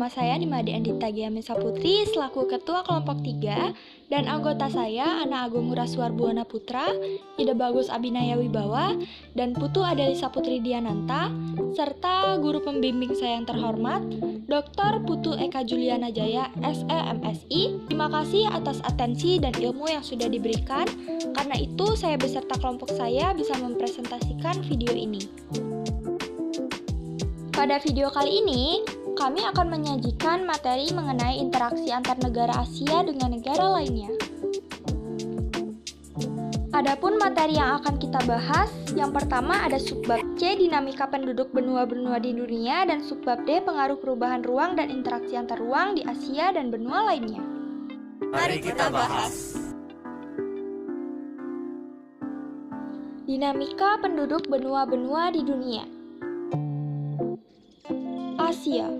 bersama saya Nimade Andita Giamesa Putri selaku Ketua Kelompok 3 dan anggota saya Ana Agung Nguraswar Buana Putra, Ida Bagus Abinaya Wibawa, dan Putu Adelisa Putri Diananta, serta guru pembimbing saya yang terhormat, Dr. Putu Eka Juliana Jaya, SEMSI. Terima kasih atas atensi dan ilmu yang sudah diberikan. Karena itu, saya beserta kelompok saya bisa mempresentasikan video ini. Pada video kali ini, kami akan menyajikan materi mengenai interaksi antar negara Asia dengan negara lainnya. Adapun materi yang akan kita bahas, yang pertama ada subbab C, dinamika penduduk benua-benua di dunia, dan subbab D, pengaruh perubahan ruang dan interaksi antar ruang di Asia dan benua lainnya. Mari kita bahas. Dinamika penduduk benua-benua di dunia. Asia.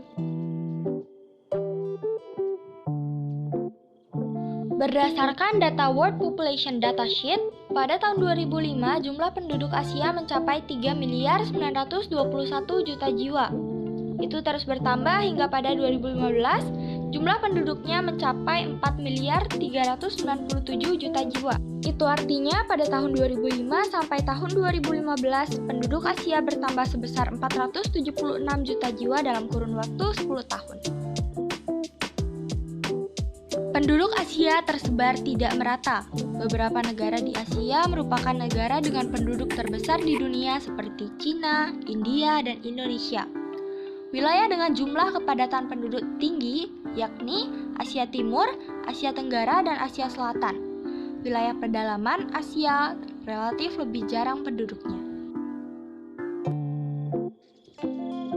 Berdasarkan data World Population Datasheet, pada tahun 2005 jumlah penduduk Asia mencapai 3.921 juta jiwa. Itu terus bertambah hingga pada 2015 jumlah penduduknya mencapai 4.397 juta jiwa. Itu artinya pada tahun 2005 sampai tahun 2015 penduduk Asia bertambah sebesar 476 juta jiwa dalam kurun waktu 10 tahun. Penduduk Asia tersebar tidak merata. Beberapa negara di Asia merupakan negara dengan penduduk terbesar di dunia seperti Cina, India, dan Indonesia. Wilayah dengan jumlah kepadatan penduduk tinggi yakni Asia Timur, Asia Tenggara, dan Asia Selatan. Wilayah pedalaman Asia relatif lebih jarang penduduknya.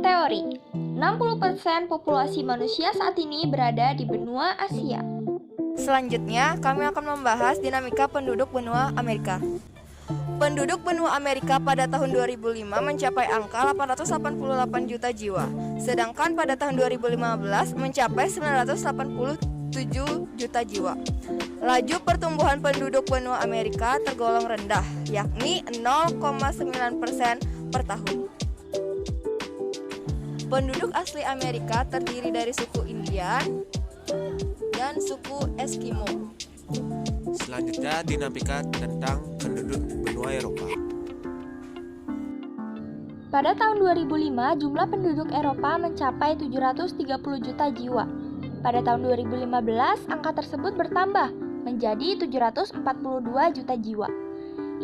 Teori, 60% populasi manusia saat ini berada di benua Asia. Selanjutnya, kami akan membahas dinamika penduduk benua Amerika. Penduduk benua Amerika pada tahun 2005 mencapai angka 888 juta jiwa, sedangkan pada tahun 2015 mencapai 987 juta jiwa. Laju pertumbuhan penduduk benua Amerika tergolong rendah, yakni 0,9% per tahun. Penduduk asli Amerika terdiri dari suku Indian dan suku Eskimo. Selanjutnya dinamika tentang penduduk benua Eropa. Pada tahun 2005 jumlah penduduk Eropa mencapai 730 juta jiwa. Pada tahun 2015 angka tersebut bertambah menjadi 742 juta jiwa.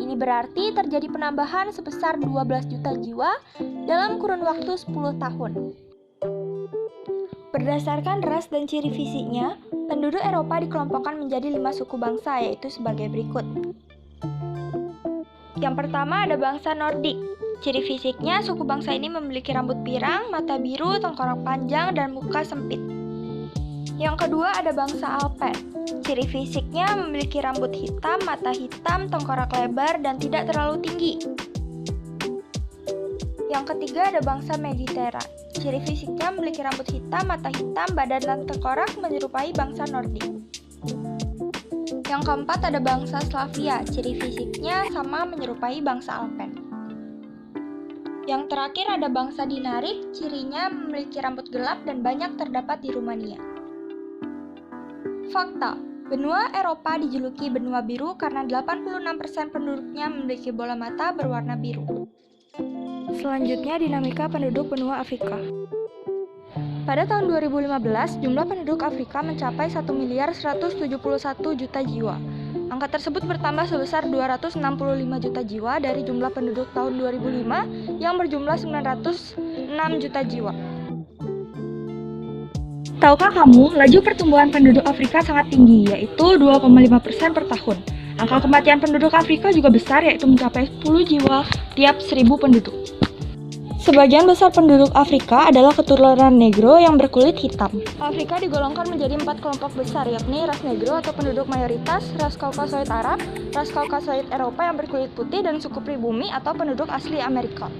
Ini berarti terjadi penambahan sebesar 12 juta jiwa dalam kurun waktu 10 tahun. Berdasarkan ras dan ciri fisiknya, penduduk Eropa dikelompokkan menjadi 5 suku bangsa, yaitu sebagai berikut. Yang pertama ada bangsa Nordik. Ciri fisiknya, suku bangsa ini memiliki rambut pirang, mata biru, tengkorak panjang, dan muka sempit. Yang kedua ada bangsa Alpen. Ciri fisiknya memiliki rambut hitam, mata hitam, tengkorak lebar, dan tidak terlalu tinggi. Yang ketiga ada bangsa Mediterania. Ciri fisiknya memiliki rambut hitam, mata hitam, badan dan tengkorak menyerupai bangsa Nordik. Yang keempat ada bangsa Slavia. Ciri fisiknya sama menyerupai bangsa Alpen. Yang terakhir ada bangsa Dinarik. Cirinya memiliki rambut gelap dan banyak terdapat di Rumania. Fakta, benua Eropa dijuluki benua biru karena 86% penduduknya memiliki bola mata berwarna biru. Selanjutnya dinamika penduduk benua Afrika. Pada tahun 2015, jumlah penduduk Afrika mencapai 1.171 juta jiwa. Angka tersebut bertambah sebesar 265 juta jiwa dari jumlah penduduk tahun 2005 yang berjumlah 906 juta jiwa. Tahukah kamu, laju pertumbuhan penduduk Afrika sangat tinggi, yaitu 2,5% per tahun. Angka kematian penduduk Afrika juga besar, yaitu mencapai 10 jiwa tiap 1.000 penduduk. Sebagian besar penduduk Afrika adalah keturunan Negro yang berkulit hitam. Afrika digolongkan menjadi 4 kelompok besar, yakni ras Negro atau penduduk mayoritas, ras Kaukasoid Arab, ras Kaukasoid Eropa yang berkulit putih, dan suku pribumi atau penduduk asli Amerika.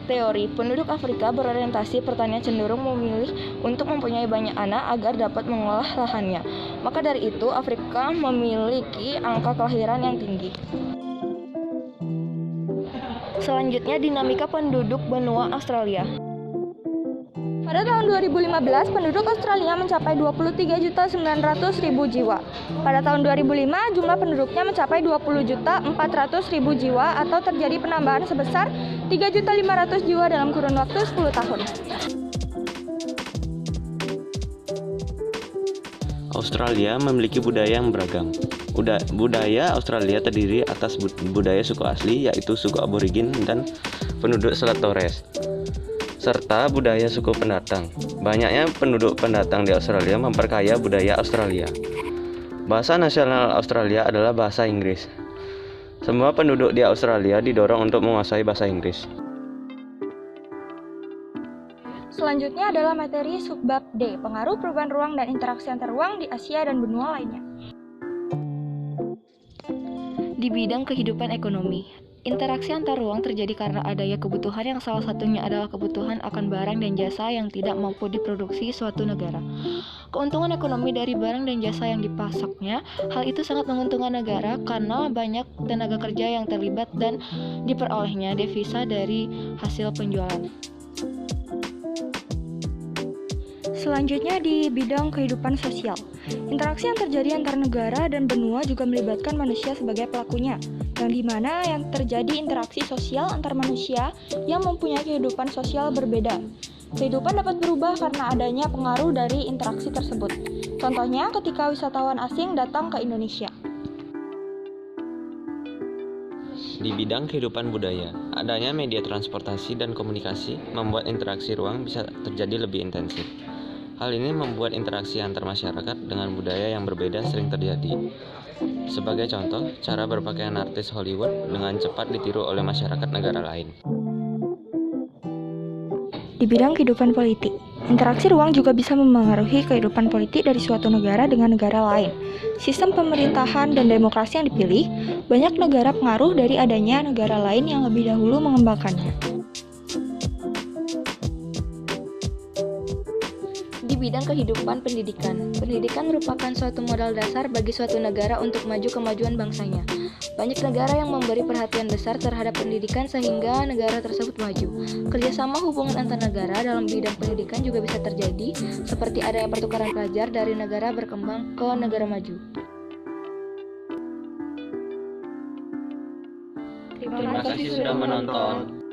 Teori, penduduk Afrika berorientasi pertanian cenderung memilih untuk mempunyai banyak anak agar dapat mengolah lahannya. Maka dari itu, Afrika memiliki angka kelahiran yang tinggi. Selanjutnya dinamika penduduk benua Australia. Pada tahun 2015, penduduk Australia mencapai 23.900.000 jiwa. Pada tahun 2005, jumlah penduduknya mencapai 20.400.000 jiwa atau terjadi penambahan sebesar 3.500 jiwa dalam kurun waktu 10 tahun. Australia memiliki budaya yang beragam. Budaya Australia terdiri atas budaya suku asli, yaitu suku aborigin dan penduduk Selat Torres, serta budaya suku pendatang. Banyaknya penduduk pendatang di Australia memperkaya budaya Australia. Bahasa nasional Australia adalah bahasa Inggris. Semua penduduk di Australia didorong untuk menguasai bahasa Inggris. Selanjutnya adalah materi subbab D, pengaruh perubahan ruang dan interaksi antar ruang di Asia dan benua lainnya. Di bidang kehidupan ekonomi, interaksi antar ruang terjadi karena adanya kebutuhan yang salah satunya adalah kebutuhan akan barang dan jasa yang tidak mampu diproduksi suatu negara. Keuntungan ekonomi dari barang dan jasa yang dipasoknya, hal itu sangat menguntungkan negara karena banyak tenaga kerja yang terlibat dan diperolehnya devisa dari hasil penjualan. Selanjutnya di bidang kehidupan sosial. Interaksi yang terjadi antar negara dan benua juga melibatkan manusia sebagai pelakunya, yang dimana yang terjadi interaksi sosial antar manusia yang mempunyai kehidupan sosial berbeda. Kehidupan dapat berubah karena adanya pengaruh dari interaksi tersebut. Contohnya ketika wisatawan asing datang ke Indonesia. Di bidang kehidupan budaya, adanya media transportasi dan komunikasi membuat interaksi ruang bisa terjadi lebih intensif. Hal ini membuat interaksi antar masyarakat dengan budaya yang berbeda sering terjadi. Sebagai contoh, cara berpakaian artis Hollywood dengan cepat ditiru oleh masyarakat negara lain. Di bidang kehidupan politik, interaksi ruang juga bisa memengaruhi kehidupan politik dari suatu negara dengan negara lain. Sistem pemerintahan dan demokrasi yang dipilih, banyak negara pengaruh dari adanya negara lain yang lebih dahulu mengembangkannya. Di bidang kehidupan pendidikan, pendidikan merupakan suatu modal dasar bagi suatu negara untuk maju kemajuan bangsanya. Banyak negara yang memberi perhatian besar terhadap pendidikan sehingga negara tersebut maju. Kerjasama hubungan antar negara dalam bidang pendidikan juga bisa terjadi, seperti adanya pertukaran pelajar dari negara berkembang ke negara maju. Terima kasih sudah menonton.